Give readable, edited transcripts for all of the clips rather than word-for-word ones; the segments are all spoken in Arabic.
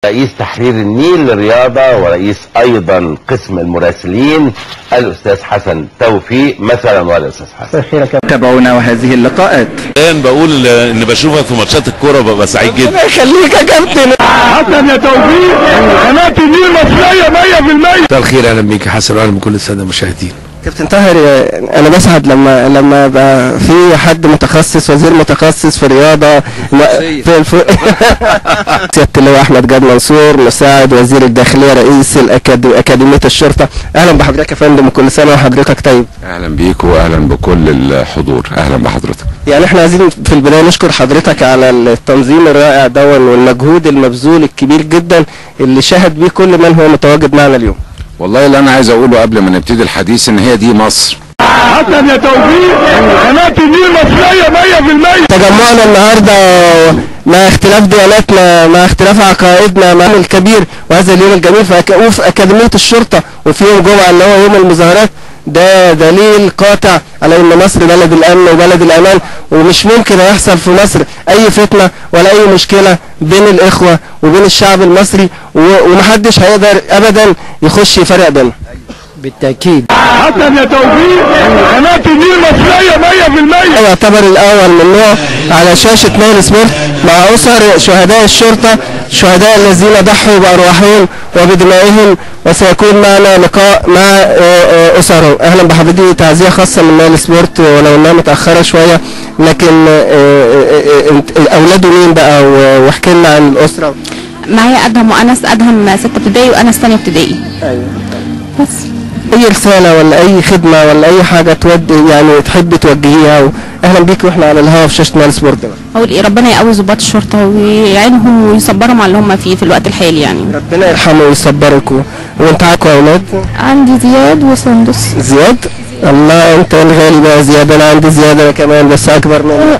رئيس تحرير النيل للرياضة ورئيس أيضا قسم المراسلين الأستاذ حسن توفيق مثلا. والأستاذ حسن تابعونا وهذه اللقاءات. الآن بقول إن بشوفك في ماتشات الكورة ببقى سعيد جدا. ربنا يخليك يا كابتن حسن يا توفيق. قناة النيل مصرية 100%. مساء الخير، أهلا بيك يا حسن وأهلا بكل السادة المشاهدين. كابتن طاهر، انا بسعد لما يبقى في حد متخصص، وزير متخصص في الرياضه في سياده اللواء احمد جاد منصور مساعد وزير الداخليه رئيس اكاديميه الشرطه. اهلا بحضرتك يا فندم وكل سنه وحضرتك طيب. اهلا بيك واهلا بكل الحضور، اهلا بحضرتك. يعني احنا عايزين في البدايه نشكر حضرتك على التنظيم الرائع دون والمجهود المبذول الكبير جدا اللي شاهد بيه كل من هو متواجد معنا اليوم. والله اللي انا عايز اقوله قبل ما نبتدي الحديث ان هي دي مصر. حسن يا توفيق. قناة النيل مصرية 100%. تجمعنا النهارده مع اختلاف دياناتنا، مع اختلاف عقائدنا، مع الكبير وهذا اليوم الجميل في اكاديميه الشرطه وفي يوم جمعه اللي هو يوم المظاهرات. ده دليل قاطع على ان مصر بلد الامن وبلد الامان، ومش ممكن يحصل في مصر اي فتنه ولا اي مشكله بين الاخوه وبين الشعب المصري، ومحدش هيقدر ابدا يخش يفرق بينهم. بالتاكيد. حسن يا توفيق. قناة النيل مصرية 100%. يعتبر الاول من نوعه على شاشه نايل سبورت مع اسر شهداء الشرطه، الشهداء الذين ضحوا بارواحهم وبدمائهم، وسيكون معنا لقاء مع اسرهم. اهلا بحضرتك، تعزيه خاصه من نايل سبورت ولو انها متاخره شويه، لكن اولاده مين بقى؟ واحكي لنا عن الاسره. معايا ادهم وانس، ادهم 6 ابتدائي وانس 2 ابتدائي. ايوه بس اي رساله ولا اي خدمه ولا اي حاجه يعني تحب توجهيها؟ اهلا بيك واحنا على الهواء في شاشه نايل سبورت. اقول ايه، ربنا يقوي ضباط الشرطه ويعينهم ويصبرهم على اللي هم فيه في الوقت الحالي يعني. ربنا يرحمه ويصبرك. وانت معاك اولاد؟ عندي زياد وسندس. زياد؟ الله، انت الغالي بقى زياد. انا عندي زياد انا كمان بس اكبر مني.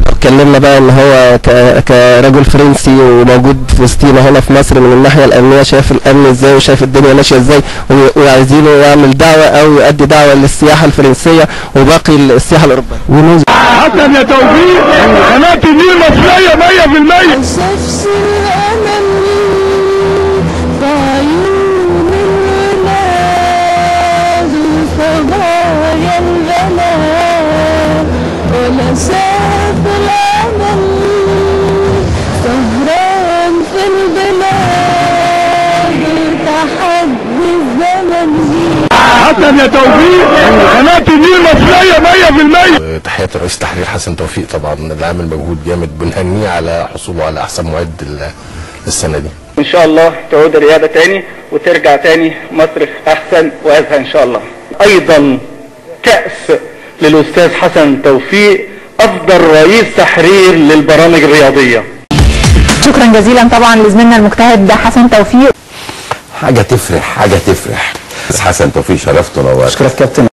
اتكلمنا بقى ان هو كرجل فرنسي وموجود في وسطينا هنا في مصر من الناحيه الامنيه، شايف الامن ازاي وشايف الدنيا ماشيه ازاي، وعايزينه يعمل دعوه او يؤدي دعوه للسياحه الفرنسيه وباقي السياحه الاوروبيه. حسن يا توفيق. قناة النيل مصرية 100%. حسن يا توفيق. قناة النيل مصرية 100%. تحياتي لرئيس التحرير حسن توفيق طبعا اللي عامل مجهود جامد، بنهنيه على حصوله على احسن معد السنه دي. ان شاء الله تعود الرياضه تاني وترجع تاني مصر احسن وازهى ان شاء الله. ايضا كأس للاستاذ حسن توفيق افضل رئيس تحرير للبرامج الرياضيه. شكرا جزيلا طبعا لزميلنا المجتهد حسن توفيق. حاجة تفرح، حاجة تفرح. حسن توفيق شرفت ونورت. شكرا كابتن.